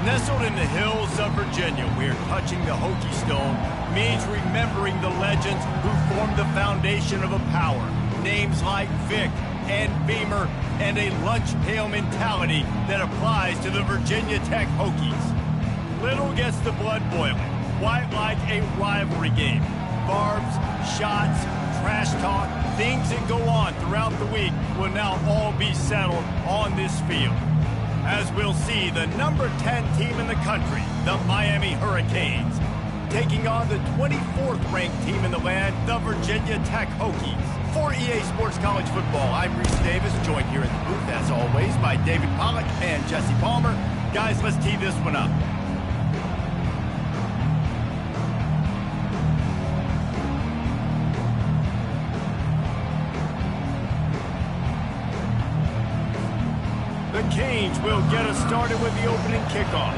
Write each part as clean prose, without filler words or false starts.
Nestled in the hills of Virginia, we're touching the Hokie Stone, means remembering the legends who formed the foundation of a power. Names like Vic and Beamer, and a lunch pail mentality that applies to the Virginia Tech Hokies. Little gets the blood boiling, quite like a rivalry game. Barbs, shots, trash talk, things that go on throughout the week will now all be settled on this field. As we'll see, the number 10 team in the country, the Miami Hurricanes, taking on the 24th ranked team in the land, the Virginia Tech Hokies. For EA Sports College Football, I'm Reese Davis, joined here in the booth, as always, by David Pollack and Jesse Palmer. Guys, let's tee this one up. The Canes will get us started with the opening kickoff.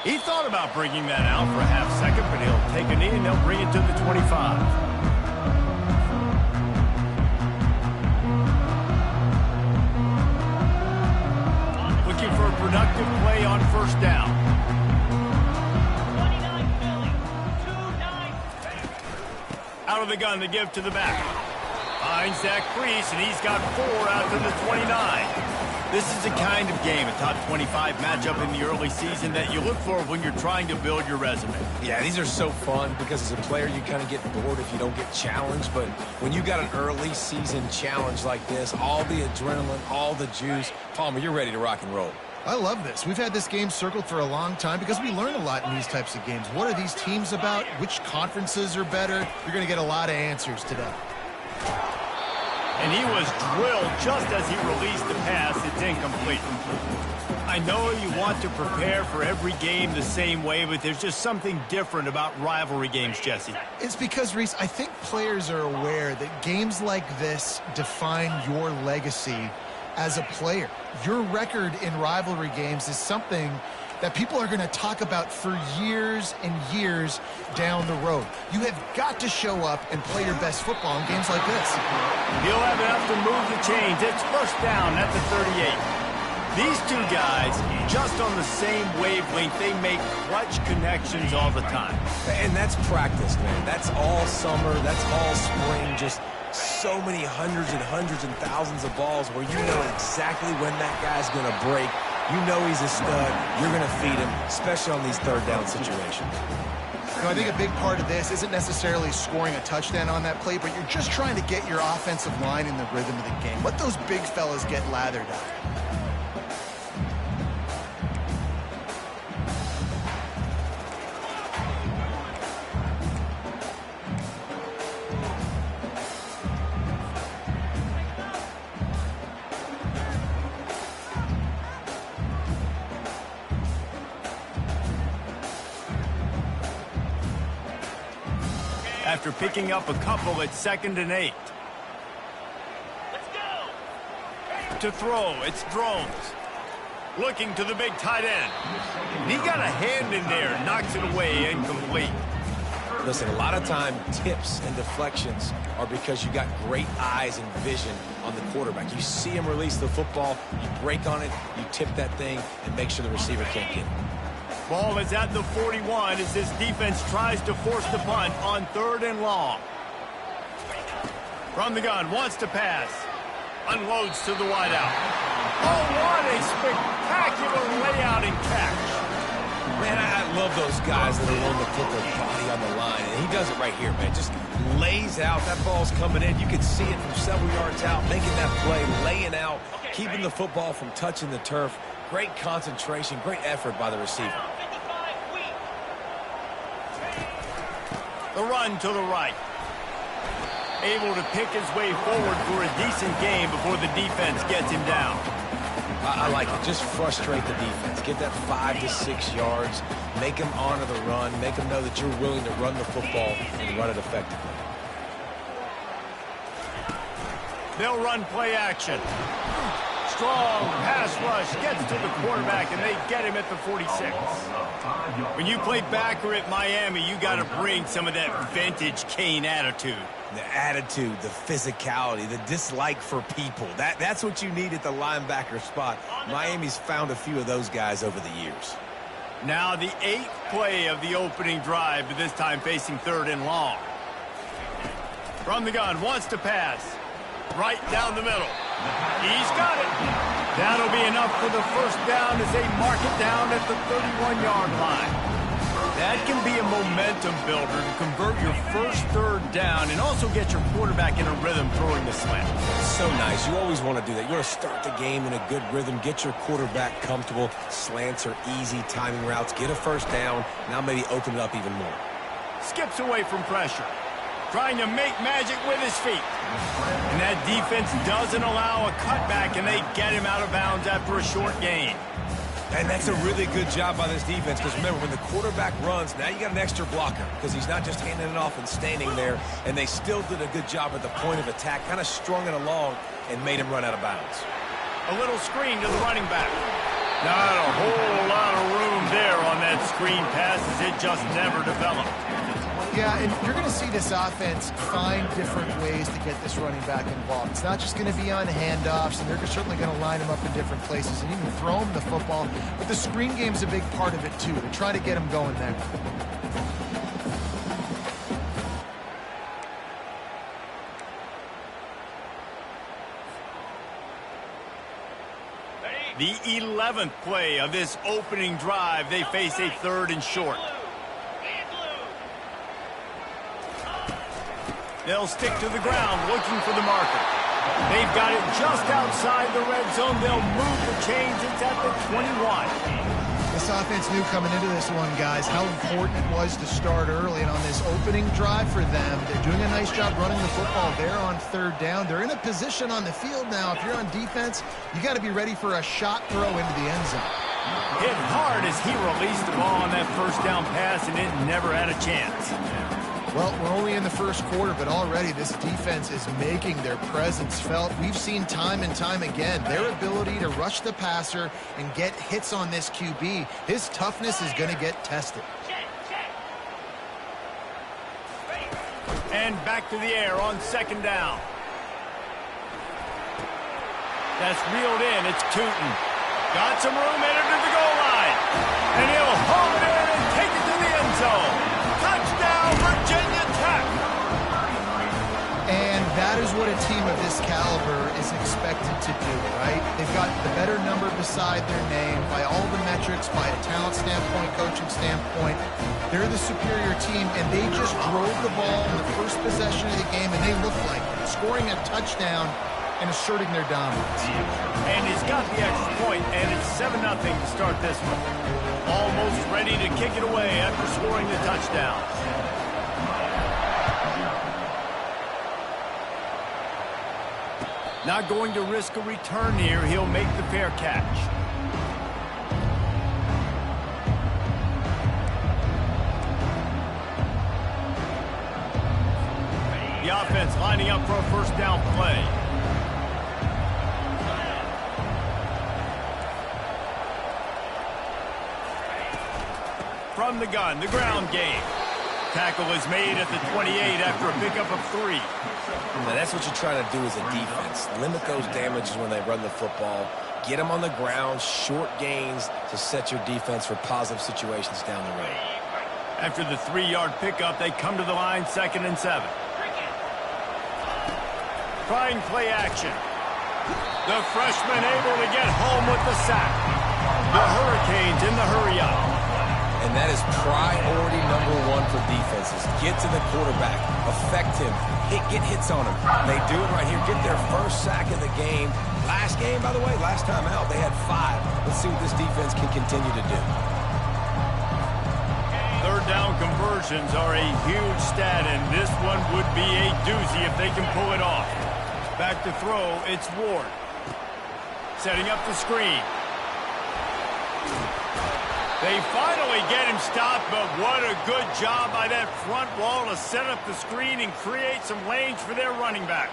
He thought about bringing that out for a half second, but he'll take a knee and they'll bring it to the 25. Productive play on first down. Out of the gun, the give to the back. Finds Zach Priest, and he's got 4 out to the 29. This is the kind of game, a top 25 matchup in the early season, that you look for when you're trying to build your resume. Yeah, these are so fun because as a player, you kind of get bored if you don't get challenged. But when you got an early season challenge like this, all the adrenaline, all the juice, Palmer, you're ready to rock and roll. I love this. We've had this game circled for a long time because we learn a lot in these types of games. What are these teams about? Which conferences are better? You're going to get a lot of answers today. And he was drilled just as he released the pass. It's incomplete. I know you want to prepare for every game the same way, but there's just something different about rivalry games, Jesse. It's because, Reese, I think players are aware that games like this define your legacy as a player. Your record in rivalry games is something that people are going to talk about for years and years down the road. You have got to show up and play your best football in games like this. He'll have enough to move the chains. It's first down at the 38. These two guys, just on the same wavelength, they make clutch connections all the time. And that's practice, man. That's all summer. That's all spring. Just so many hundreds and thousands of balls where you know exactly when that guy's going to break. You know he's a stud. You're going to feed him, especially on these third down situations. You know, I think a big part of this isn't necessarily scoring a touchdown on that play, but you're just trying to get your offensive line in the rhythm of the game. Let those big fellas get lathered up. After picking up a couple at 2nd and 8. Let's go. To throw, it's Drones. Looking to the big tight end. He got a hand in there, knocks it away, incomplete. Listen, a lot of time, tips and deflections are because you got great eyes and vision on the quarterback. You see him release the football, you break on it, you tip that thing, and make sure the receiver can't get it. Ball is at the 41 as this defense tries to force the punt on 3rd and long. From the gun, wants to pass. Unloads to the wideout. Oh, what a spectacular layout and catch. Man, I love those guys that are willing to put their body on the line. And he does it right here, man. Just lays out. That ball's coming in. You can see it from several yards out, making that play, laying out, keeping the football from touching the turf. Great concentration, great effort by the receiver. The run to the right. Able to pick his way forward for a decent game before the defense gets him down. I like it. Just frustrate the defense. Get that 5 to 6 yards. Make them honor the run. Make them know that you're willing to run the football and run it effectively. They'll run play action. strong pass rush gets to the quarterback, and they get him at the 46. When you play backer at Miami, you got to bring some of that vintage Kane attitude. The attitude, the physicality, the dislike for people. That's what you need at the linebacker spot. Miami's found a few of those guys over the years. Now the 8th play of the opening drive, but this time facing 3rd and long. From the gun, wants to pass. Right down the middle. He's got it. That'll be enough for the first down as they mark it down at the 31-yard line. That can be a momentum builder to convert your first 3rd down and also get your quarterback in a rhythm throwing the slant. So nice. You always want to do that. You want to start the game in a good rhythm, get your quarterback comfortable. Slants are easy, timing routes, get a first down. Now maybe open it up even more. Skips away from pressure. Trying to make magic with his feet. And that defense doesn't allow a cutback, and they get him out of bounds after a short gain. And that's a really good job by this defense, because remember, when the quarterback runs, now you got an extra blocker, because he's not just handing it off and standing there, and they still did a good job at the point of attack, kind of strung it along and made him run out of bounds. A little screen to the running back. Not a whole lot of room there on that screen pass, as it just never developed. Yeah, and you're going to see this offense find different ways to get this running back involved. It's not just going to be on handoffs, and they're certainly going to line him up in different places and even throw him the football. But the screen game's a big part of it, too. They're trying to get him going there. The 11th play of this opening drive, they face a 3rd and short. They'll stick to the ground looking for the marker. They've got it just outside the red zone. They'll move the chains. It's at the 21. This offense knew coming into this one, guys, how important it was to start early. And on this opening drive for them, they're doing a nice job running the football. They're on 3rd down. They're in a position on the field now. If you're on defense, you got to be ready for a shot throw into the end zone. Hit hard as he released the ball on that first down pass, and it never had a chance. Well, we're only in the first quarter, but already this defense is making their presence felt. We've seen time and time again their ability to rush the passer and get hits on this QB. His toughness is going to get tested. And back to the air on 2nd down. That's reeled in. It's Tootin. Got some room in it to the goal line. And he'll haul it in and take it to the end zone. Touchdown, Virginia Tech. And that is what a team of this caliber is expected to do, right? They've got the better number beside their name by all the metrics, by a talent standpoint, coaching standpoint. They're the superior team, and they just drove the ball in the first possession of the game, and they looked like it, scoring a touchdown and asserting their dominance. And he's got the extra point, and it's 7-0 to start this one. Almost ready to kick it away after scoring the touchdown. Not going to risk a return here. He'll make the fair catch. The offense lining up for a first down play. From the gun, the ground game. Tackle is made at the 28 after a pickup of 3. Now, that's what you try to do as a defense. Limit those damages when they run the football. Get them on the ground, short gains to set your defense for positive situations down the road. After the 3-yard pickup, they come to the line 2nd and 7. Trying play action. The freshman able to get home with the sack. The Hurricanes in the hurry-up. And that is priority number 1 for defenses. Get to the quarterback. Affect him. Get hits on him. They do it right here. Get their first sack of the game. Last game, by the way, last time out, they had 5. Let's see what this defense can continue to do. 3rd down conversions are a huge stat, and this one would be a doozy if they can pull it off. Back to throw, it's Ward. Setting up the screen. They finally get him stopped, but what a good job by that front wall to set up the screen and create some lanes for their running back.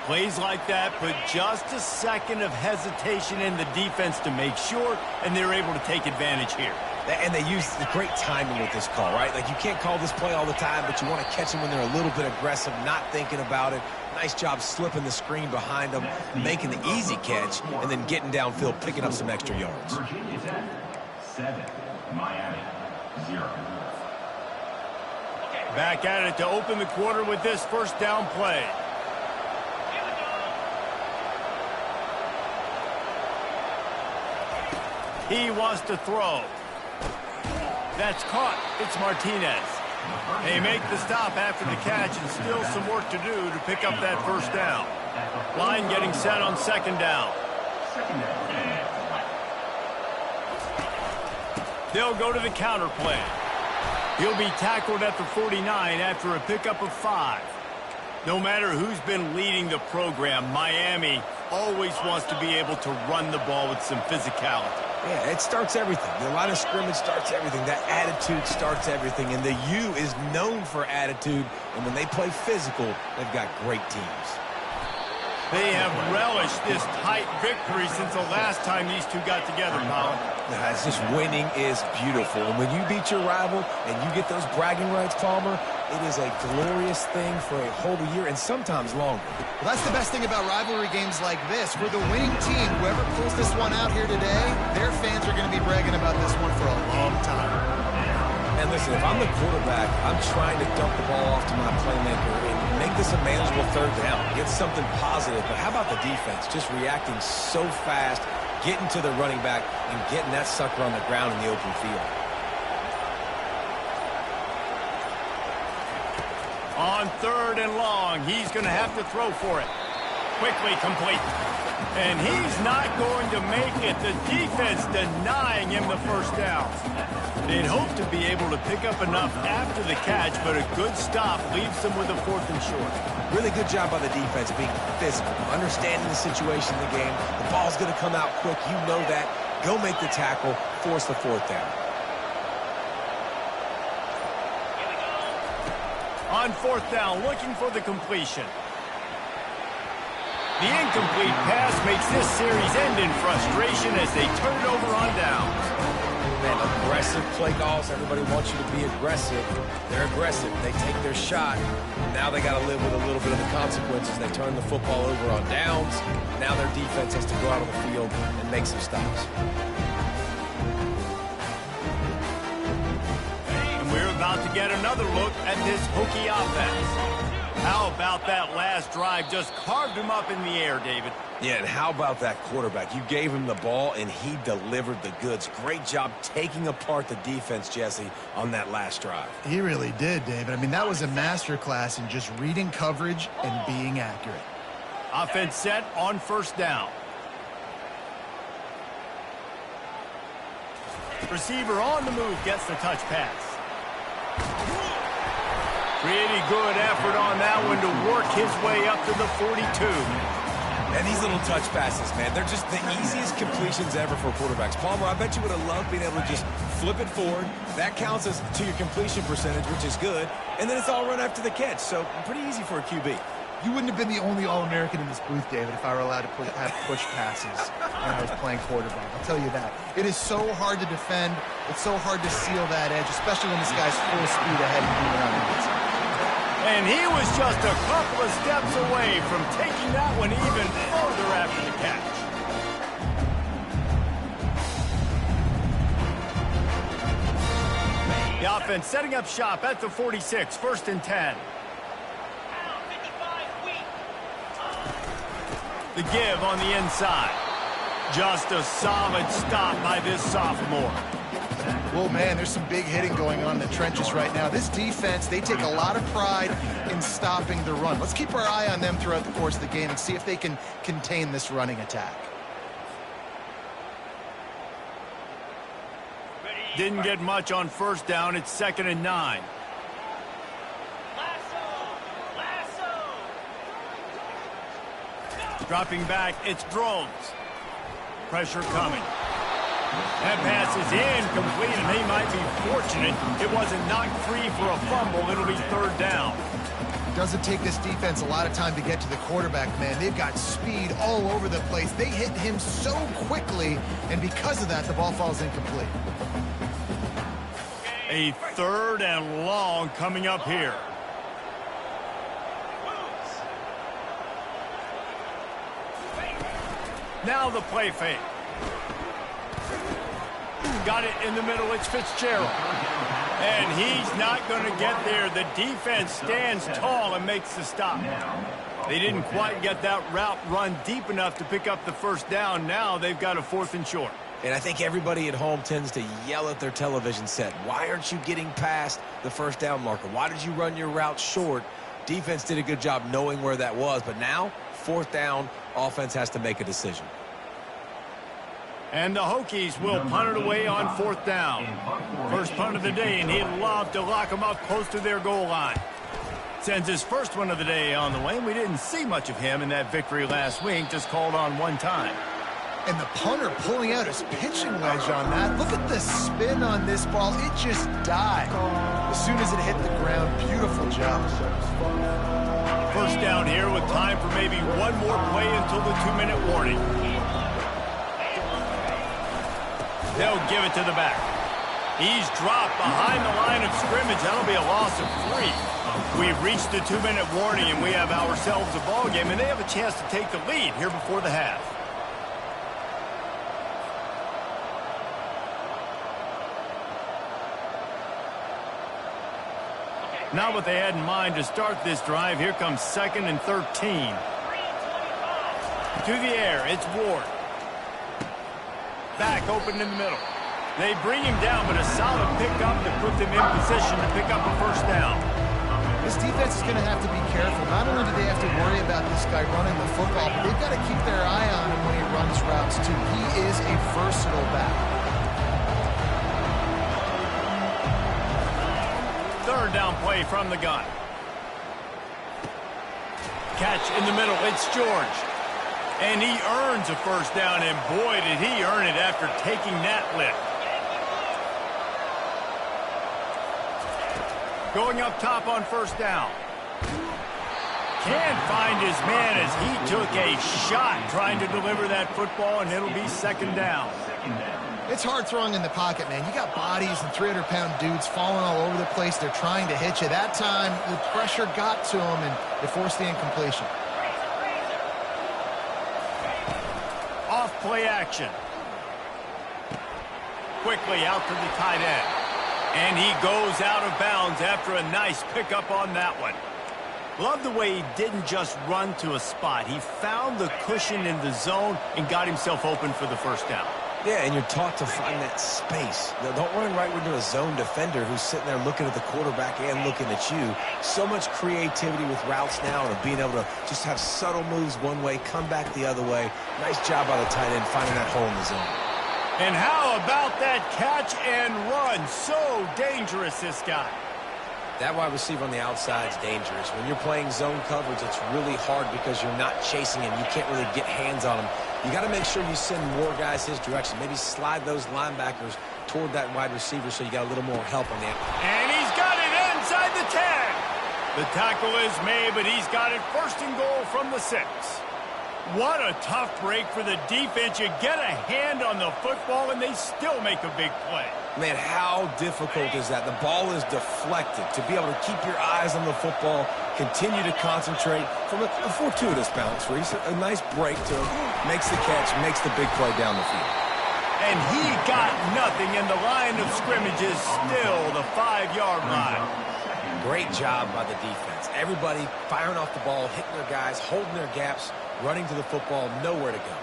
Plays like that put just a second of hesitation in the defense to make sure, and they're able to take advantage here. And they use the great timing with this call, right? Like, you can't call this play all the time, but you want to catch them when they're a little bit aggressive, not thinking about it. Nice job slipping the screen behind them, making the easy catch, and then getting downfield, picking up some extra yards. Virginia Tech, 7, Miami, 0. Back at it to open the quarter with this first down play. He wants to throw. That's caught. It's Martinez. They make the stop after the catch, and still some work to do to pick up that first down. Line getting set on second down. They'll go to the counter play. He'll be tackled at the 49 after a pickup of 5. No matter who's been leading the program, Miami always wants to be able to run the ball with some physicality. Yeah, it starts everything. The line of scrimmage starts everything. That attitude starts everything. And the U is known for attitude. And when they play physical, they've got great teams. They have relished this tight victory since the last time these two got together, Colin. It's just winning is beautiful. And when you beat your rival and you get those bragging rights, Palmer, it is a glorious thing for a whole year and sometimes longer. Well, that's the best thing about rivalry games like this. For the winning team, whoever pulls this one out here today, their fans are going to be bragging about this one for a long time. And listen, if I'm the quarterback, I'm trying to dump the ball off to my playmaker and make this a manageable third down. Get something positive. But how about the defense? Just reacting so fast, getting to the running back, and getting that sucker on the ground in the open field. On 3rd and long, he's going to have to throw for it. Quickly complete. And he's not going to make it. The defense denying him the first down. They'd hope to be able to pick up enough after the catch, but a good stop leaves them with a 4th and short. Really good job by the defense being physical, understanding the situation in the game. The ball's going to come out quick. You know that. Go make the tackle, force the 4th down. On 4th down, looking for the completion. The incomplete pass makes this series end in frustration as they turn it over on downs. Man, aggressive play calls. Everybody wants you to be aggressive. They're aggressive. They take their shot. Now they got to live with a little bit of the consequences. They turn the football over on downs. Now their defense has to go out on the field and make some stops. And we're about to get another look at this Hokie offense. How about that last drive? Just carved him up in the air, David. Yeah, and how about that quarterback? You gave him the ball, and he delivered the goods. Great job taking apart the defense, Jesse, on that last drive. He really did, David. I mean, that was a masterclass in just reading coverage and being accurate. Offense set on 1st down. Receiver on the move gets the touch pass. Pretty good effort on that one to work his way up to the 42. And these little touch passes, man, they're just the easiest completions ever for quarterbacks. Palmer, I bet you would have loved being able to just flip it forward. That counts as to your completion percentage, which is good. And then it's all run after the catch, so pretty easy for a QB. You wouldn't have been the only All-American in this booth, David, if I were allowed to have push passes when I was playing quarterback. I'll tell you that. It is so hard to defend. It's so hard to seal that edge, especially when this guy's full speed ahead and being around the outside. And he was just a couple of steps away from taking that one even further after the catch. The offense setting up shop at the 46, 1st and 10. The give on the inside. Just a solid stop by this sophomore. Well, man, there's some big hitting going on in the trenches right now. This defense, they take a lot of pride in stopping the run. Let's keep our eye on them throughout the course of the game and see if they can contain this running attack. Didn't get much on 1st down. It's 2nd and 9. Dropping back, it's Drones. Pressure coming. That pass is incomplete, and they might be fortunate it wasn't knocked free for a fumble. It'll be third down. Doesn't take this defense a lot of time to get to the quarterback, man. They've got speed all over the place. They hit him so quickly, and because of that, the ball falls incomplete. A third and long coming up here. Now the play fake. Got it in the middle. It's Fitzgerald. And he's not going to get there. The defense stands tall and makes the stop. They didn't quite get that route run deep enough to pick up the first down. Now they've got a 4th and short. And I think everybody at home tends to yell at their television set. Why aren't you getting past the first down marker? Why did you run your route short? Defense did a good job knowing where that was. But now, 4th down, offense has to make a decision. And the Hokies will punt it away on 4th down. First punt of the day, and he'd love to lock them up close to their goal line. Sends his first one of the day on the way. We didn't see much of him in that victory last week, just called on one time. And the punter pulling out his pitching wedge on that. Look at the spin on this ball. It just died as soon as it hit the ground. Beautiful job. First down here with time for maybe one more play until the 2-minute warning. They'll give it to the back. He's dropped behind the line of scrimmage. That'll be a loss of 3. We've reached the 2-minute warning, and we have ourselves a ball game, and they have a chance to take the lead here before the half. Not what they had in mind to start this drive. Here comes 2nd and 13. To the air, it's Ward. Back open in the middle. They bring him down, but a solid pickup to put them in position to pick up a first down. This defense is going to have to be careful. Not only do they have to worry about this guy running the football, but they've got to keep their eye on him when he runs routes, too. He is a versatile back. Third down play from the gun. Catch in the middle. It's George. And he earns a first down, and boy, did he earn it after taking that lift. Going up top on first down. Can't find his man as he took a shot trying to deliver that football, and it'll be 2nd down. It's hard throwing in the pocket, man. You got bodies and 300-pound dudes falling all over the place. They're trying to hit you. That time, the pressure got to him, and it forced the incompletion. Off play action. Quickly out to the tight end. And he goes out of bounds after a nice pickup on that one. Love the way he didn't just run to a spot. He found the cushion in the zone and got himself open for the first down. Yeah, and you're taught to find that space. Now, don't run right into a zone defender who's sitting there looking at the quarterback and looking at you. So much creativity with routes now and being able to just have subtle moves one way, come back the other way. Nice job by the tight end finding that hole in the zone. And how about that catch and run? So dangerous, this guy. That wide receiver on the outside is dangerous. When you're playing zone coverage, it's really hard because you're not chasing him. You can't really get hands on him. You got to make sure you send more guys his direction. Maybe slide those linebackers toward that wide receiver so you got a little more help on the end. And he's got it inside the 10. The tackle is made, but he's got it 1st and goal from the 6. What a tough break for the defense. You get a hand on the football, and they still make a big play. Man, how difficult is that? The ball is deflected. To be able to keep your eyes on the football, continue to concentrate from a fortuitous bounce, Reese. A nice break to him. Makes the catch, makes the big play down the field. And he got nothing, and the line of scrimmage is still the 5-yard line. Great job by the defense. Everybody firing off the ball, hitting their guys, holding their gaps, running to the football, nowhere to go.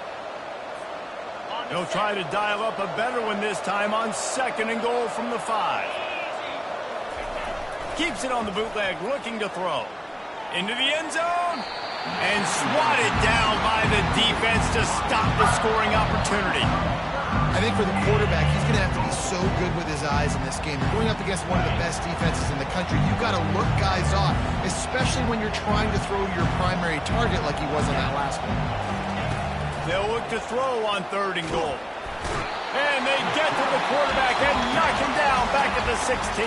He'll try to dial up a better one this time on 2nd and goal from the 5. Keeps it on the bootleg, looking to throw. Into the end zone. And swatted down by the defense to stop the scoring opportunity. I think for the quarterback, he's going to have to be so good with his eyes in this game. You're going up against one of the best defenses in the country. You've got to look guys off, especially when you're trying to throw your primary target like he was on that last one. They'll look to throw on 3rd and goal. And they get to the quarterback and knock him down back at the 16.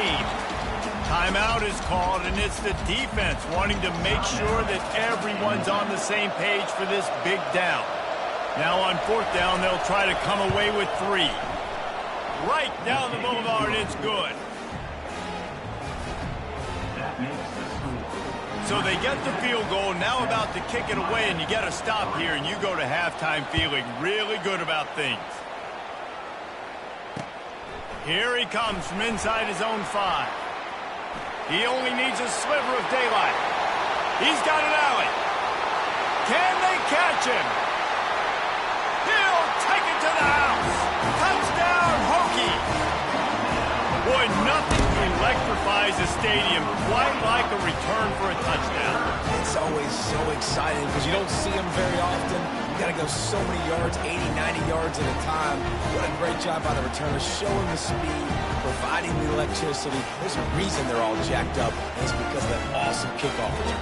Timeout is called, and it's the defense wanting to make sure that everyone's on the same page for this big down. Now on 4th down, they'll try to come away with 3. Right down the boulevard, it's good. So they get the field goal, now about to kick it away, and you got to stop here, and you go to halftime feeling really good about things. Here he comes from inside his own 5. He only needs a sliver of daylight. He's got an alley. Can they catch him? He'll take it to the house. Touchdown, Hokie. Boy, nothing electrifies a stadium quite like a return for a touchdown. It's always so exciting because you don't see them very often. You got to go so many yards, 80, 90 yards at a time. What a great job by the returner, showing the speed, providing the electricity. There's a reason they're all jacked up, and it's because of that awesome kickoff return.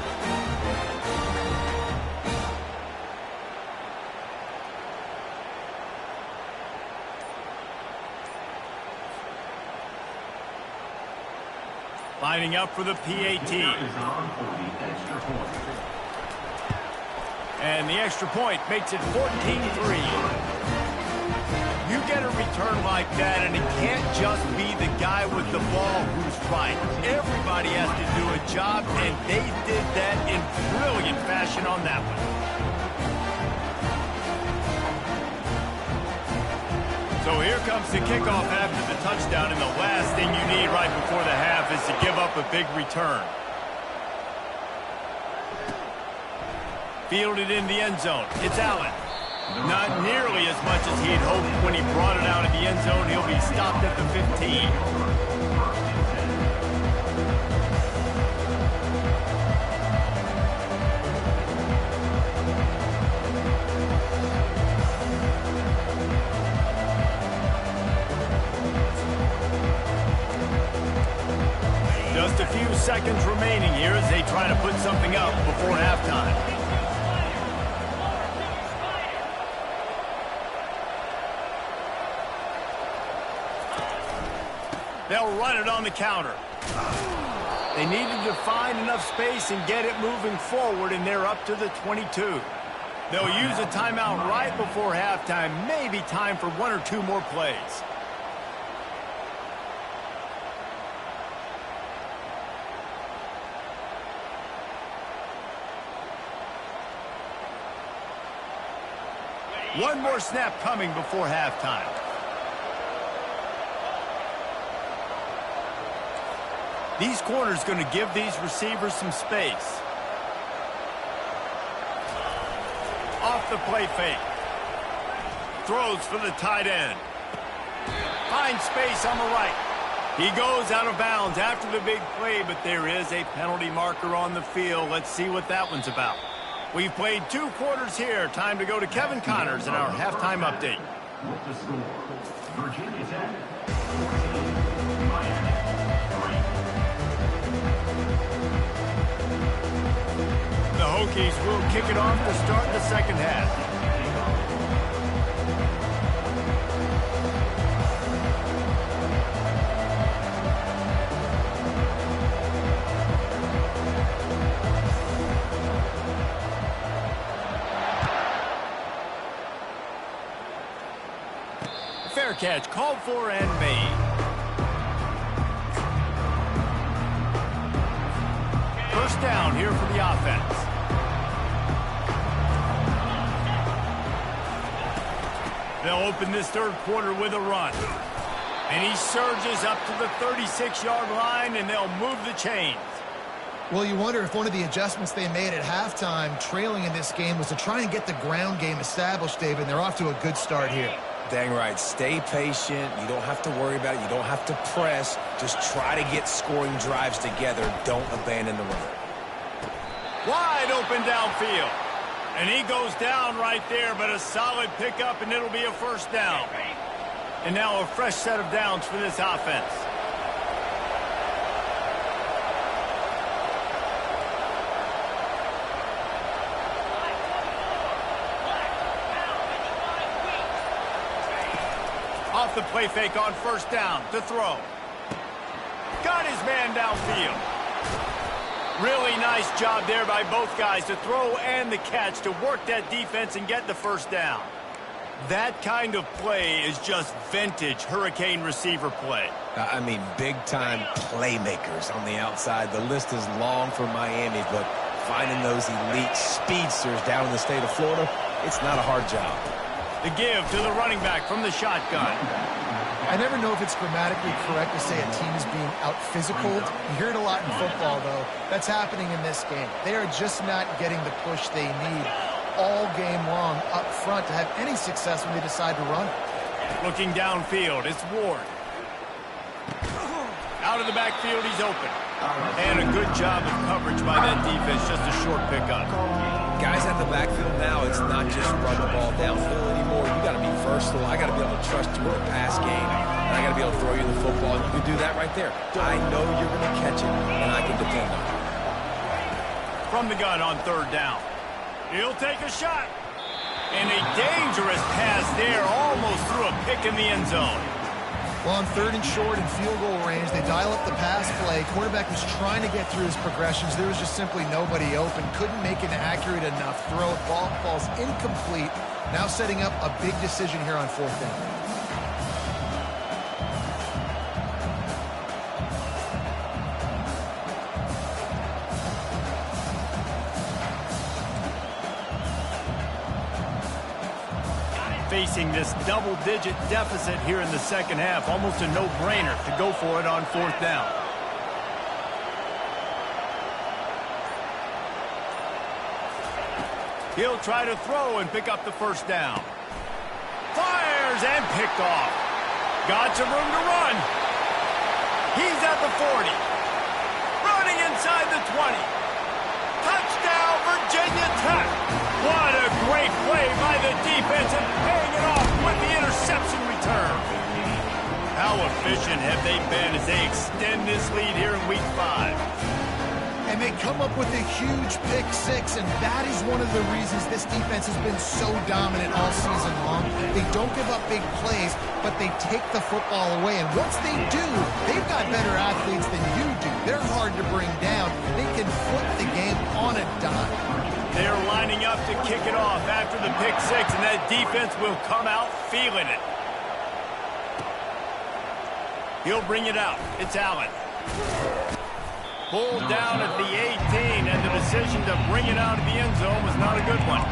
Lining up for the PAT. And the extra point makes it 14-3. You get a return like that, and it can't just be the guy with the ball who's right. Everybody has to do a job, and they did that in brilliant fashion on that one. So here comes the kickoff after the touchdown, and the last thing you need right before the half is to give up a big return. Fielded in the end zone. It's Allen. Not nearly as much as he had hoped when he brought it out of the end zone. He'll be stopped at the 15. Just a few seconds remaining here as they try to put something up before halftime. They'll run it on the counter. They needed to find enough space and get it moving forward, and they're up to the 22. They'll use a timeout right before halftime, maybe time for 1 or 2 more plays. One more snap coming before halftime. These corners going to give these receivers some space. Off the play fake. Throws for the tight end. Finds space on the right. He goes out of bounds after the big play, but there is a penalty marker on the field. Let's see what that one's about. We've played 2 quarters here. Time to go to Kevin Connors in our halftime update. With the score, Virginia Tech 14, Miami 3. The Hokies will kick it off to start the second half. Fair catch, called for and made. First down here for the offense. They'll open this third quarter with a run. And he surges up to the 36-yard line, and they'll move the chains. Well, you wonder if one of the adjustments they made at halftime, trailing in this game, was to try and get the ground game established, David, and they're off to a good start here. Dang right. Stay patient. You don't have to worry about it. You don't have to press. Just try to get scoring drives together. Don't abandon the run. Wide open downfield. And he goes down right there, but a solid pickup, and it'll be a first down. And now a fresh set of downs for this offense. the play fake on first down to throw. Got his man downfield. Really nice job there by both guys to throw and the catch to work that defense and get the first down. That kind of play is just vintage Hurricane receiver play. I mean, big-time playmakers on the outside. The list is long for Miami, but finding those elite speedsters down in the state of Florida, it's not a hard job. The give to the running back from the shotgun. I never know if it's grammatically correct to say a team is being out-physicaled. You hear it a lot in football, though. That's happening in this game. They are just not getting the push they need all game long up front to have any success when they decide to run it. Looking downfield, it's Ward. Out of the backfield, he's open. And a good job of coverage by that defense, just a short pickup. Guys at the backfield now, it's not just run the ball downfield anymore. You got to be versatile. I got to be able to trust you in the pass game. And I got to be able to throw you the football. And you can do that right there. I know you're going to catch it, and I can depend on it. From the gun on third down. He'll take a shot. And a dangerous pass there, almost threw a pick in the end zone. Well, on third and short and field goal range, they dial up the pass play. Quarterback was trying to get through his progressions. There was just simply nobody open. Couldn't make an accurate enough throw. Ball falls incomplete. Now setting up a big decision here on fourth down. Facing this double-digit deficit here in the second half, almost a no-brainer to go for it on fourth down. He'll try to throw and pick up the first down. Fires and picked off. Got some room to run. He's at the 40. Running inside the 20. Touchdown, Virginia Tech. What a great play by the defense and paying it off with the interception return. How efficient have they been as they extend this lead here in Week 5? And they come up with a huge pick six, and that is one of the reasons this defense has been so dominant all season long. They don't give up big plays, but they take the football away. And once they do, they've got better athletes than you do. They're hard to bring down. They can flip the game on a dime. They're lining up to kick it off after the pick six, and that defense will come out feeling it. He'll bring it out. It's Allen. Pulled down at the 18, and the decision to bring it out of the end zone was not a good one.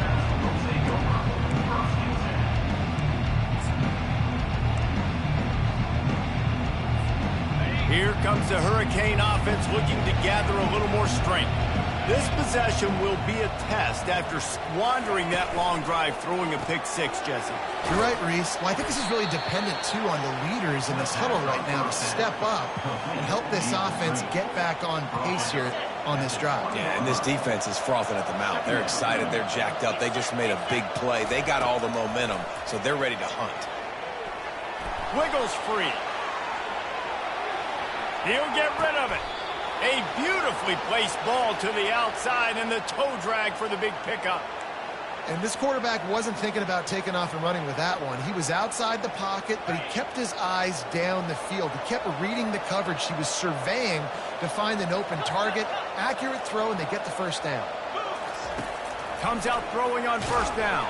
Here comes the Hurricane offense looking to gather a little more strength. This possession will be a test after squandering that long drive throwing a pick six, Jesse. You're right, Reese. Well, I think this is really dependent, too, on the leaders in this huddle right now to step up and help this offense get back on pace here on this drive. Yeah, and this defense is frothing at the mouth. They're excited. They're jacked up. They just made a big play. They got all the momentum, so they're ready to hunt. Wiggles free. He'll get rid of it. A beautifully placed ball to the outside and the toe drag for the big pickup. And this quarterback wasn't thinking about taking off and running with that one. He was outside the pocket, but he kept his eyes down the field. He kept reading the coverage. He was surveying to find an open target. Accurate throw, and they get the first down. Comes out throwing on first down.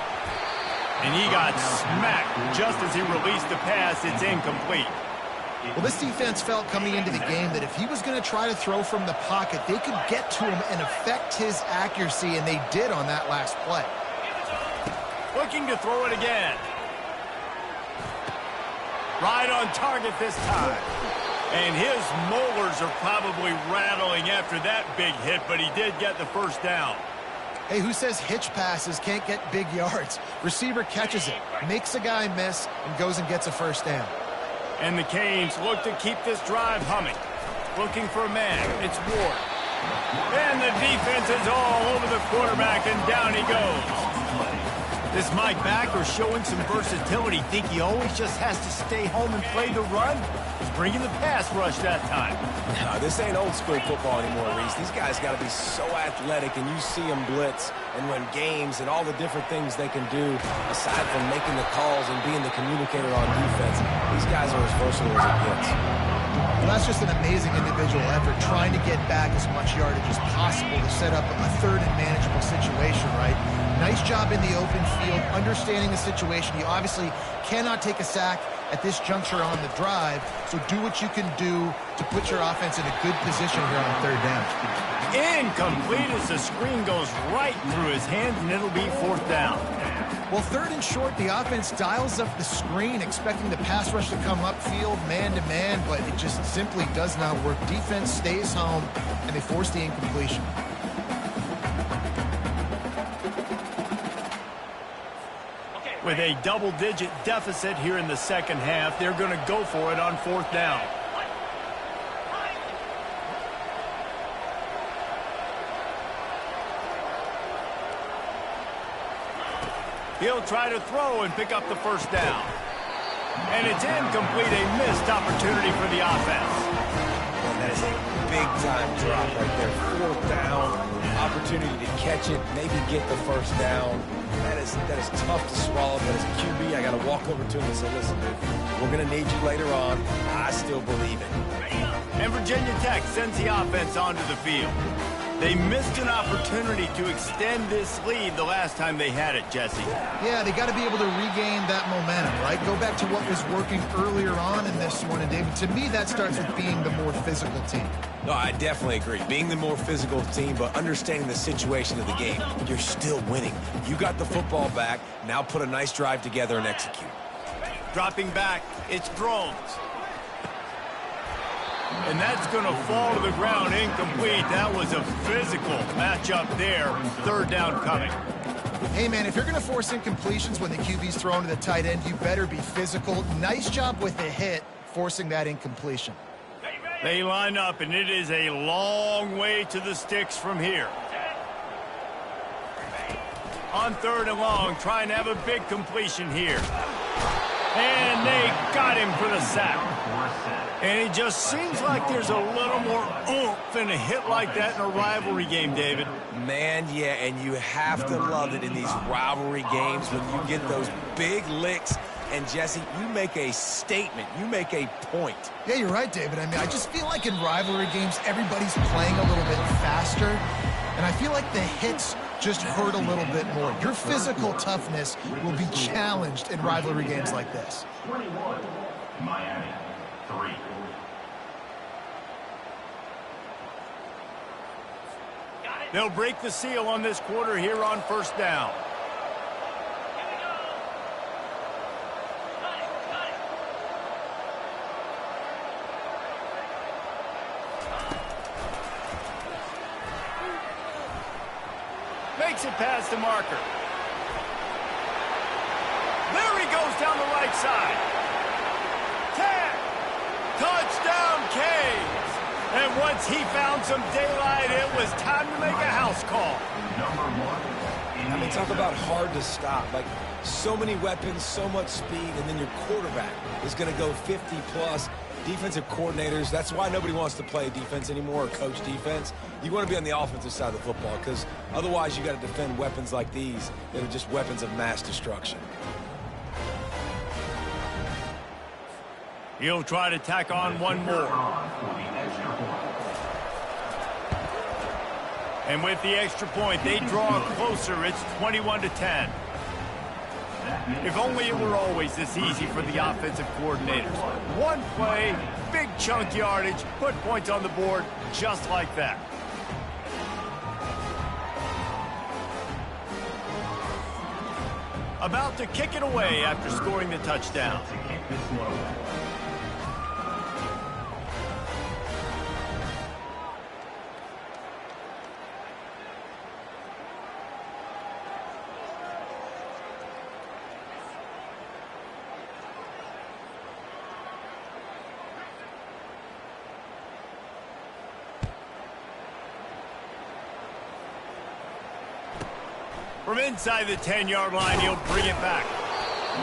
And he got smacked just as he released the pass. It's incomplete. Well, this defense felt coming into the game that if he was going to try to throw from the pocket, they could get to him and affect his accuracy, and they did on that last play. Looking to throw it again. Right on target this time. And his molars are probably rattling after that big hit, but he did get the first down. Hey, who says hitch passes can't get big yards? Receiver catches it, makes a guy miss, and goes and gets a first down. And the Canes look to keep this drive humming. Looking for a man. It's Ward. And the defense is all over the quarterback, and down he goes. This Mike backer showing some versatility. Think he always just has to stay home and play the run? He's bringing the pass rush that time. No, this ain't old school football anymore, Reese. These guys got to be so athletic, and you see them blitz and run games and all the different things they can do aside from making the calls and being the communicator on defense. These guys are as versatile as it gets. Well, that's just an amazing individual effort, trying to get back as much yardage as possible to set up a third and manageable situation, right? Nice job in the open field, understanding the situation. You obviously cannot take a sack at this juncture on the drive, so do what you can do to put your offense in a good position here on third down. Incomplete as the screen goes right through his hands, and it'll be fourth down. Well, third and short, the offense dials up the screen, expecting the pass rush to come upfield man-to-man, but it just simply does not work. Defense stays home, and they force the incompletion. With a double-digit deficit here in the second half, they're going to go for it on fourth down. He'll try to throw and pick up the first down. And it's incomplete, a missed opportunity for the offense. And that is a big-time drop right there. Fourth down, opportunity to catch it, maybe get the first down. That is tough to swallow, but as a QB, I got to walk over to him and say, listen, dude, we're going to need you later on. I still believe it. And Virginia Tech sends the offense onto the field. They missed an opportunity to extend this lead the last time they had it, Jesse. Yeah, they got to be able to regain that momentum, right? Go back to what was working earlier on in this one. And, David, to me, that starts with being the more physical team. No, I definitely agree. Being the more physical team, but understanding the situation of the game. You're still winning. You got the football back. Now put a nice drive together and execute. Dropping back, it's Drones. And that's going to fall to the ground incomplete. That was a physical matchup there. Third down coming. Hey, man, if you're going to force incompletions when the QB's thrown to the tight end, you better be physical. Nice job with the hit, forcing that incompletion. They line up, and it is a long way to the sticks from here. On third and long, trying to have a big completion here. And they got him for the sack. And it just seems like there's a little more oomph in a hit like that in a rivalry game, David. Man, yeah, and you have to love it in these rivalry games when you get those big licks. And, Jesse, you make a statement. You make a point. Yeah, you're right, David. I mean, I just feel like in rivalry games, everybody's playing a little bit faster. And I feel like the hits just hurt a little bit more. Your physical toughness will be challenged in rivalry games like this. 21, Miami, 3. They'll break the seal on this quarter here on first down. Makes it past the marker. There he goes down the right side. 10. Touchdown, Canes. And once he found some daylight, it was time to make a house call. I mean, talk about hard to stop. Like, so many weapons, so much speed, and then your quarterback is going to go 50-plus. Defensive coordinators, that's why nobody wants to play defense anymore or coach defense. You want to be on the offensive side of the football because otherwise you got to defend weapons like these that are just weapons of mass destruction. He'll try to tack on one more. And with the extra point, they draw closer. It's 21-10. If only it were always this easy for the offensive coordinators. One play, big chunk yardage, put points on the board just like that. About to kick it away after scoring the touchdown. From inside the 10-yard line, he'll bring it back.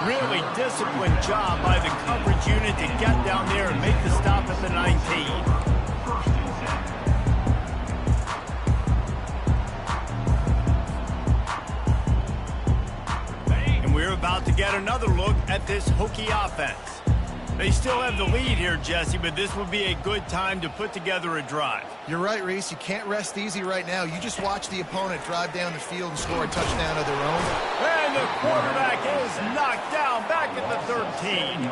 Really disciplined job by the coverage unit to get down there and make the stop at the 19. We're about to get another look at this Hokie offense. They still have the lead here, Jesse, but this will be a good time to put together a drive. You're right, Reese. You can't rest easy right now. You just watch the opponent drive down the field and score a touchdown of their own. And the quarterback is knocked down back at the 13.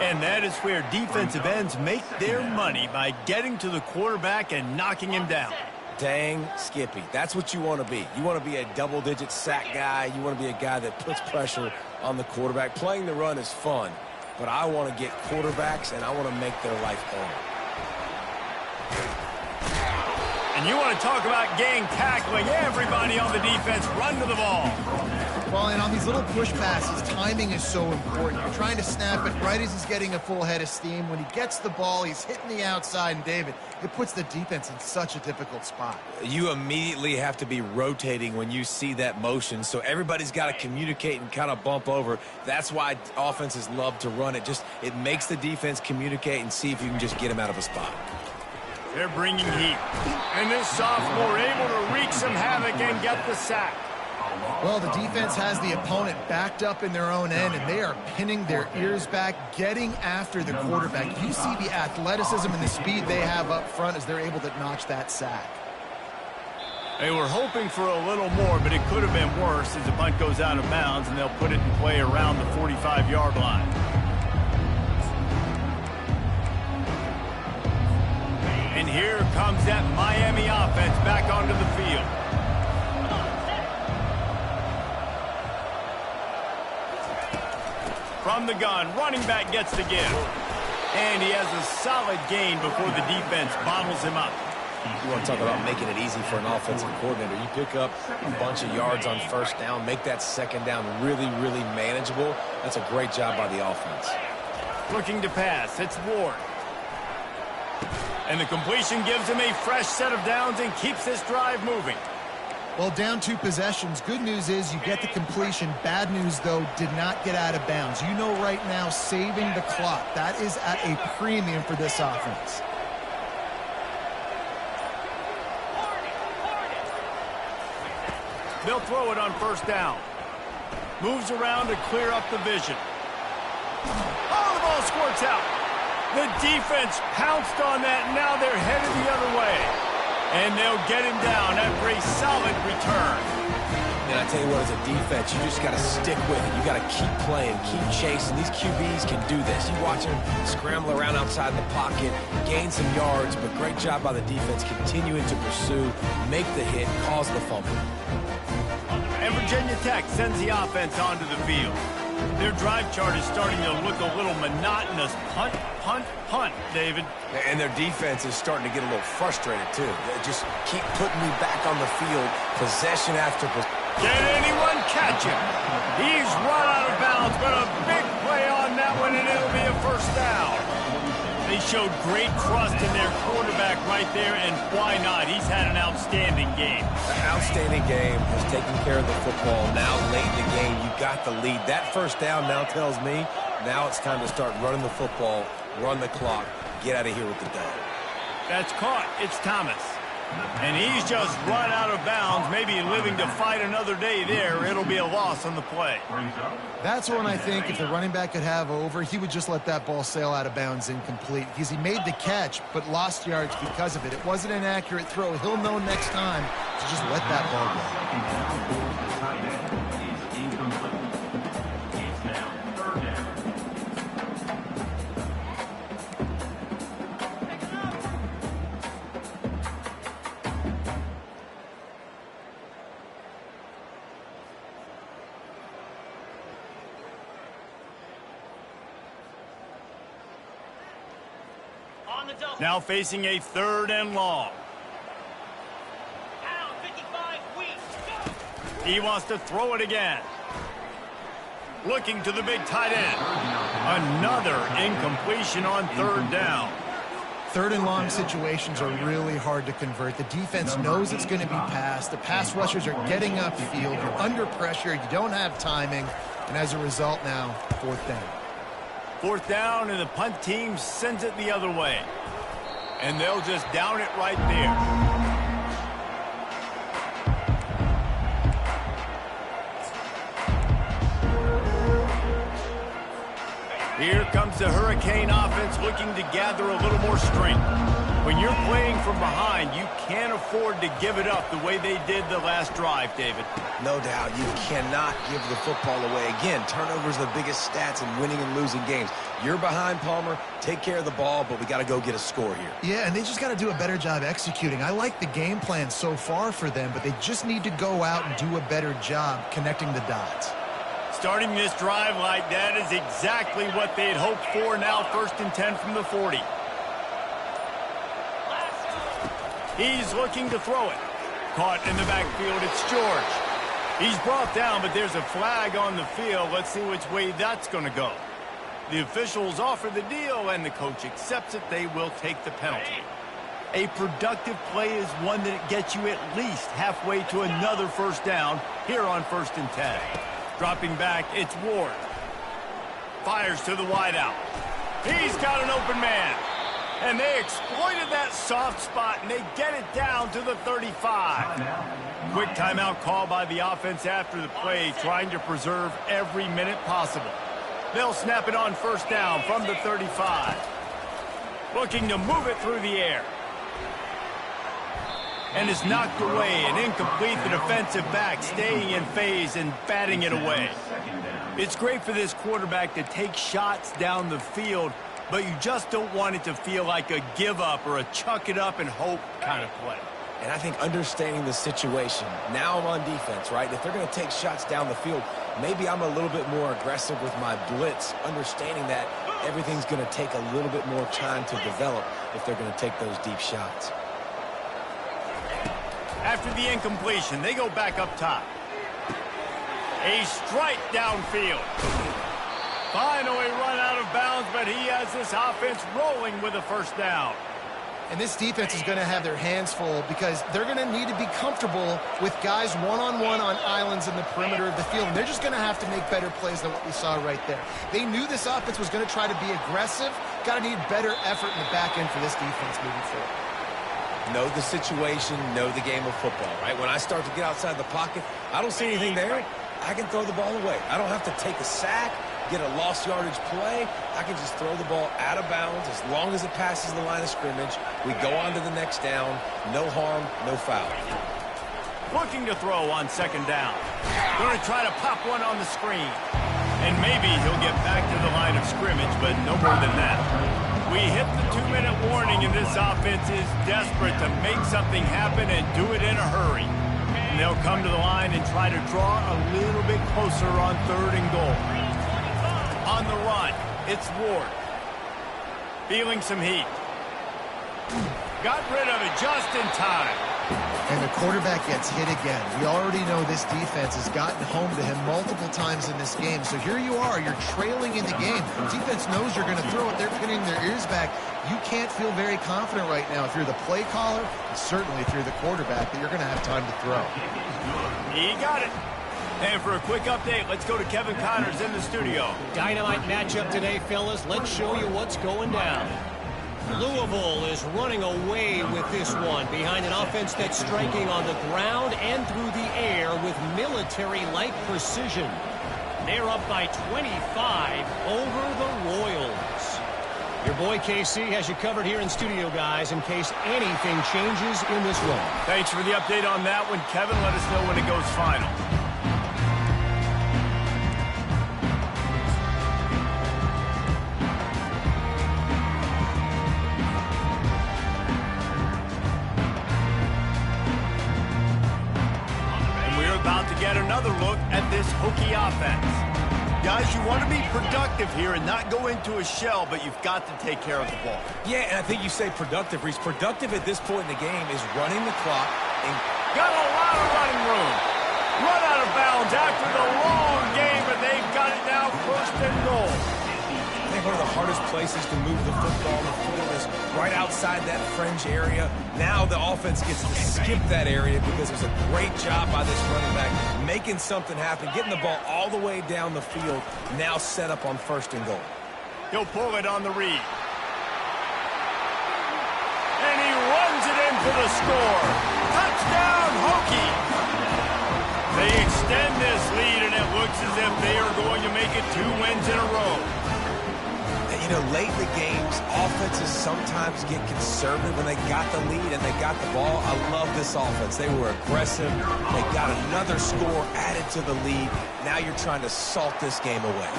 And that is where defensive ends make their money, by getting to the quarterback and knocking him down. Dang Skippy. That's what you want to be. You want to be a double-digit sack guy. You want to be a guy that puts pressure on the quarterback. Playing the run is fun, but I want to get quarterbacks, and I want to make their life home. And you want to talk about gang tackling. Everybody on the defense run to the ball. Well, and on these little push passes, timing is so important. You're trying to snap it right as he's getting a full head of steam. When he gets the ball, he's hitting the outside, and David, it puts the defense in such a difficult spot. You immediately have to be rotating when you see that motion, so everybody's got to communicate and kind of bump over. That's why offenses love to run it. It makes the defense communicate and see if you can just get him out of a spot. They're bringing heat. And this sophomore able to wreak some havoc and get the sack. Well, the defense has the opponent backed up in their own end, and they are pinning their ears back, getting after the quarterback. You see the athleticism and the speed they have up front as they're able to notch that sack. They were hoping for a little more, but it could have been worse as the punt goes out of bounds, and they'll put it in play around the 45-yard line. And here comes that Miami offense back onto the field. From the gun, running back gets the give. And he has a solid gain before the defense bottles him up. You want to talk about making it easy for an offensive coordinator. You pick up a bunch of yards on first down, make that second down really, really manageable. That's a great job by the offense. Looking to pass, it's Ward. And the completion gives him a fresh set of downs and keeps this drive moving. Well, down 2 possessions. Good news is you get the completion. Bad news, though, did not get out of bounds. You know right now, saving the clock. That is at a premium for this offense. They'll throw it on first down. Moves around to clear up the vision. Oh, the ball squirts out. The defense pounced on that. Now they're headed the other way. And they'll get him down after a solid return. And I tell you what, as a defense, you just got to stick with it. You got to keep playing, keep chasing. These QBs can do this. You watch them scramble around outside the pocket, gain some yards, but great job by the defense continuing to pursue, make the hit, cause the fumble. And Virginia Tech sends the offense onto the field. Their drive chart is starting to look a little monotonous. Punt, punt, punt, David. And their defense is starting to get a little frustrated, too. They just keep putting me back on the field, possession after possession. Can anyone catch him? He's run out of bounds, but a big play on that one, and it'll be a first down. They showed great trust in their quarterback right there, and why not? He's had an outstanding game. An outstanding game, has taken care of the football. Now, late in the game, you got the lead. That first down now tells me now it's time to start running the football, run the clock, get out of here with the dub. That's caught. It's Thomas. And he's just run out of bounds, maybe living to fight another day there. It'll be a loss on the play. That's when I think if the running back could have over, he would just let that ball sail out of bounds incomplete. Because he made the catch, but lost yards because of it. It wasn't an accurate throw. He'll know next time to just let that ball go. Now facing a 3rd and long. He wants to throw it again. Looking to the big tight end. Another incompletion on 3rd down. Third and long situations are really hard to convert. The defense knows it's going to be passed. The pass rushers are getting upfield. You're under pressure. You don't have timing. And as a result now, fourth down. Fourth down, and the punt team sends it the other way. And they'll just down it right there. Here comes the Hurricane offense looking to gather a little more strength. When you're playing from behind, you can't afford to give it up the way they did the last drive, David. No doubt. You cannot give the football away. Again, turnovers are the biggest stats in winning and losing games. You're behind, Palmer. Take care of the ball, but we got to go get a score here. Yeah, and they just got to do a better job executing. I like the game plan so far for them, but they just need to go out and do a better job connecting the dots. Starting this drive like that is exactly what they'd hoped for. Now 1st and 10 from the 40. He's looking to throw it. Caught in the backfield, it's George. He's brought down, but there's a flag on the field. Let's see which way that's going to go. The officials offer the deal, and the coach accepts it. They will take the penalty. A productive play is one that gets you at least halfway to another first down here on 1st and 10. Dropping back, it's Ward. Fires to the wideout. He's got an open man. And they exploited that soft spot, and they get it down to the 35. Quick timeout call by the offense after the play, trying to preserve every minute possible. They'll snap it on 1st down from the 35. Looking to move it through the air. And is knocked away and incomplete. The defensive back staying in phase and batting it away. It's great for this quarterback to take shots down the field, but you just don't want it to feel like a give up or a chuck it up and hope kind of play. And I think understanding the situation, now I'm on defense, right? If they're going to take shots down the field, maybe I'm a little bit more aggressive with my blitz, understanding that everything's going to take a little bit more time to develop if they're going to take those deep shots. After the incompletion, they go back up top. A strike downfield. Finally run out of bounds, but he has this offense rolling with a 1st down. And this defense is going to have their hands full because they're going to need to be comfortable with guys one-on-one on islands in the perimeter of the field. And they're just going to have to make better plays than what we saw right there. They knew this offense was going to try to be aggressive. Got to need better effort in the back end for this defense moving forward. Know the situation, know the game of football, right? When I start to get outside the pocket, I don't see anything there. I can throw the ball away. I don't have to take a sack, get a lost yardage play. I can just throw the ball out of bounds as long as it passes the line of scrimmage. We go on to the next down. No harm, no foul. Looking to throw on 2nd down. Going to try to pop one on the screen. And maybe he'll get back to the line of scrimmage, but no more than that. We hit the 2-minute warning, and this offense is desperate to make something happen and do it in a hurry. And they'll come to the line and try to draw a little bit closer on 3rd and goal. On the run, it's Ward. Feeling some heat. Got rid of it just in time. And the quarterback gets hit again. We already know this defense has gotten home to him multiple times in this game. So here you are, you're trailing in the game. The defense knows you're going to throw it. They're pinning their ears back. You can't feel very confident right now if you're the play caller, and certainly if you're the quarterback, that you're going to have time to throw. He got it. And for a quick update, let's go to Kevin Connors in the studio. Dynamite matchup today, fellas. Let's show you what's going down. Louisville is running away with this one behind an offense that's striking on the ground and through the air with military-like precision. They're up by 25 over the Royals. Your boy KC has you covered here in studio, guys, in case anything changes in this one. Thanks for the update on that one, Kevin. Let us know when it goes final. Get another look at this Hokie offense. Guys, you want to be productive here and not go into a shell, but you've got to take care of the ball. Yeah, and I think you say productive, Reese. Productive at this point in the game is running the clock. And got a lot of running room. Run out of bounds after the long game, but they've got it now 1st and goal. think one of the hardest places to move the football on the field is right outside that fringe area. Now the offense gets to skip that area because there's a great job by this running back making something happen, getting the ball all the way down the field, now set up on 1st and goal. He'll pull it on the read. And he runs it in for the score. Touchdown, Hokie! They extend this lead, and it looks as if they are going to make it 2 wins in a row. And, you know, late in the games, offenses sometimes get conservative when they got the lead and they got the ball. I love this offense. They were aggressive. They got another score added to the lead. Now you're trying to salt this game away.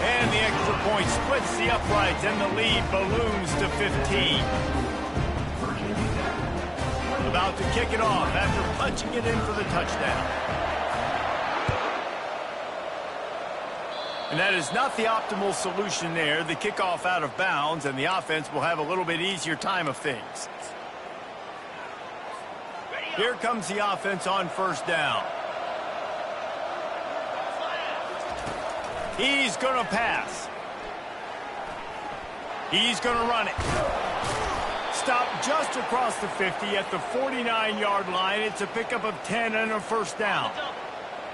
And the extra point splits the uprights, and the lead balloons to 15. About to kick it off after punching it in for the touchdown. And that is not the optimal solution there. The kickoff out of bounds, and the offense will have a little bit easier time of things. Here comes the offense on 1st down. He's going to pass. He's going to run it. Stopped just across the 50 at the 49-yard line. It's a pickup of 10 and a 1st down.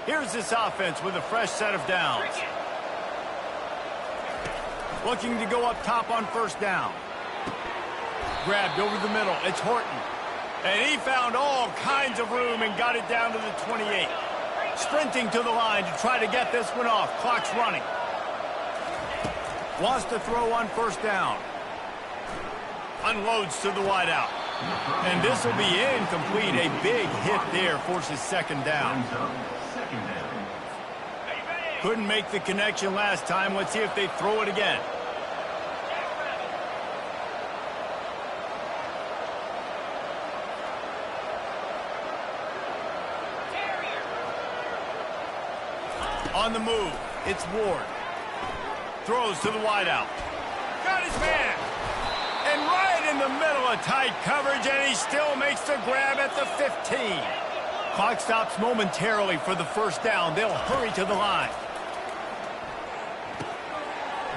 Here's this offense with a fresh set of downs. Looking to go up top on 1st down. Grabbed over the middle. It's Horton. And he found all kinds of room and got it down to the 28. Sprinting to the line to try to get this one off. Clock's running. Wants to throw on 1st down. Unloads to the wideout. And this will be incomplete. A big hit there forces 2nd down. Couldn't make the connection last time. Let's see if they throw it again. On the move, it's Ward. Throws to the wideout. Got his man. And right in the middle of tight coverage, and he still makes the grab at the 15. Clock stops momentarily for the 1st down. They'll hurry to the line.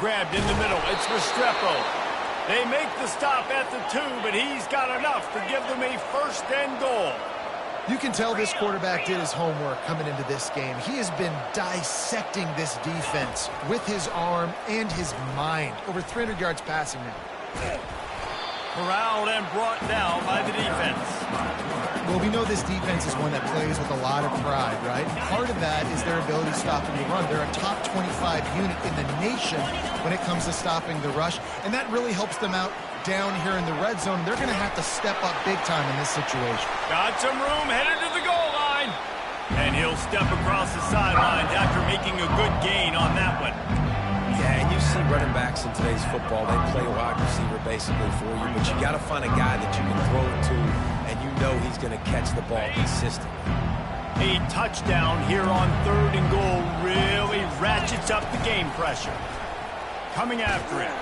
Grabbed in the middle. It's Restrepo. They make the stop at the 2, but he's got enough to give them a 1st and goal. You can tell this quarterback did his homework coming into this game. He has been dissecting this defense with his arm and his mind. Over 300 yards passing now. Corralled and brought down by the defense. Well, we know this defense is one that plays with a lot of pride, right? And part of that is their ability to stop the run. They're a top 25 unit in the nation when it comes to stopping the rush, and that really helps them out down here in the red zone. They're going to have to step up big time in this situation. Got some room, headed to the goal line. And he'll step across the sidelines after making a good gain on that one. Yeah, and you see running backs in today's football, they play wide receiver basically for you, but you got to find a guy that you can throw it to, and you know he's going to catch the ball consistently. A touchdown here on 3rd and goal really ratchets up the game pressure. Coming after it.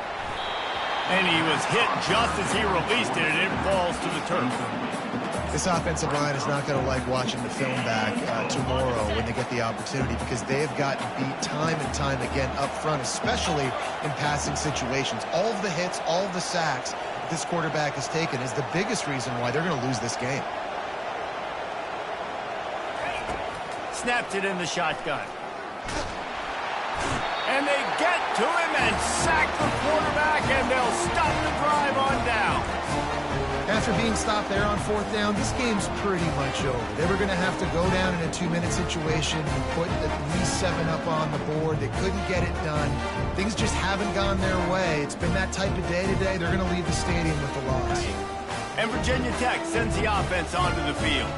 And he was hit just as he released it, and it falls to the turf. This offensive line is not going to like watching the film back tomorrow when they get the opportunity, because they have gotten beat time and time again up front, especially in passing situations. All of the hits, all of the sacks this quarterback has taken is the biggest reason why they're going to lose this game. Snapped it in the shotgun. And they get to him and sack the quarterback, and they'll stop the drive on down. After being stopped there on 4th down, this game's pretty much over. They were going to have to go down in a 2-minute situation and put at least 7 up on the board. They couldn't get it done. Things just haven't gone their way. It's been that type of day today. They're going to leave the stadium with the loss. And Virginia Tech sends the offense onto the field.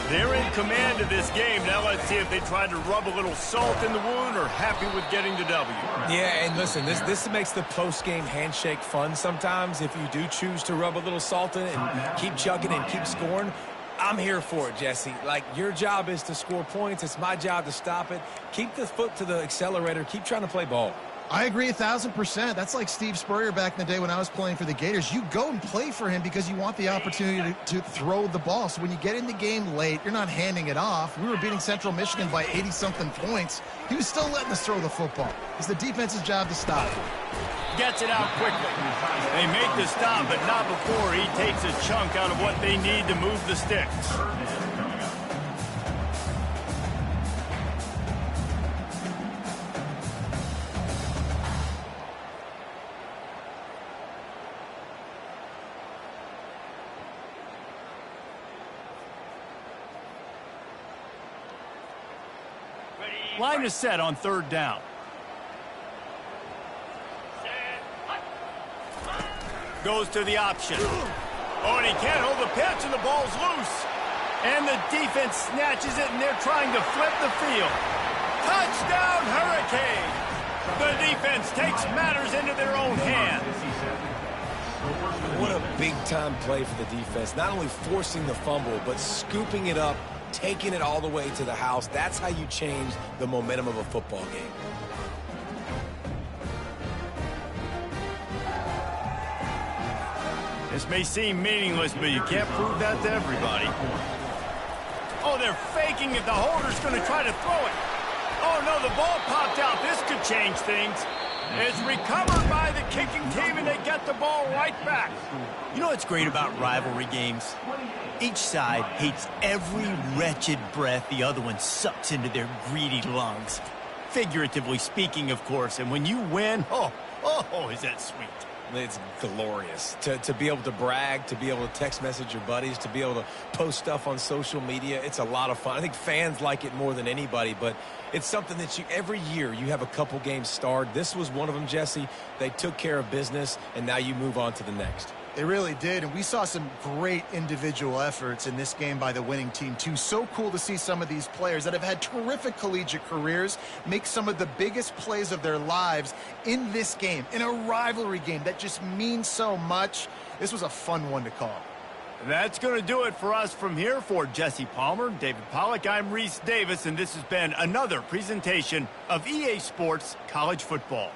They're in command of this game. Now let's see if they try to rub a little salt in the wound or happy with getting the W. Yeah, and listen, this makes the post-game handshake fun sometimes. If you do choose to rub a little salt in it and keep chugging and keep scoring, I'm here for it, Jesse. Like, your job is to score points. It's my job to stop it. Keep the foot to the accelerator. Keep trying to play ball. I agree 1,000%. That's like Steve Spurrier back in the day when I was playing for the Gators. You go and play for him because you want the opportunity to throw the ball. So when you get in the game late, you're not handing it off. We were beating Central Michigan by 80-something points. He was still letting us throw the football. It's the defense's job to stop it. Gets it out quickly. They make the stop, but not before he takes a chunk out of what they need to move the sticks. Line is set on third down. Goes to the option. Oh, and he can't hold the pitch, and the ball's loose. And the defense snatches it, and they're trying to flip the field. Touchdown, Hurricane! The defense takes matters into their own hands. What a big-time play for the defense. Not only forcing the fumble, but scooping it up, taking it all the way to the house. That's how you change the momentum of a football game. This may seem meaningless, but you can't prove that to everybody. Oh, they're faking it. The holder's going to try to throw it. Oh, no, the ball popped out. This could change things. It's recovered by the kicking team, and they get the ball right back. You know what's great about rivalry games? Each side hates every wretched breath the other one sucks into their greedy lungs. Figuratively speaking, of course, and when you win, oh, is that sweet. It's glorious to be able to brag, to be able to text message your buddies, to be able to post stuff on social media. It's a lot of fun. I think fans like it more than anybody, but it's something that every year you have a couple games starred. This was one of them, Jesse. They took care of business, and now you move on to the next. They really did, and we saw some great individual efforts in this game by the winning team, too. So cool to see some of these players that have had terrific collegiate careers make some of the biggest plays of their lives in this game, in a rivalry game that just means so much. This was a fun one to call. That's going to do it for us from here. For Jesse Palmer, David Pollack, I'm Reese Davis, and this has been another presentation of EA Sports College Football.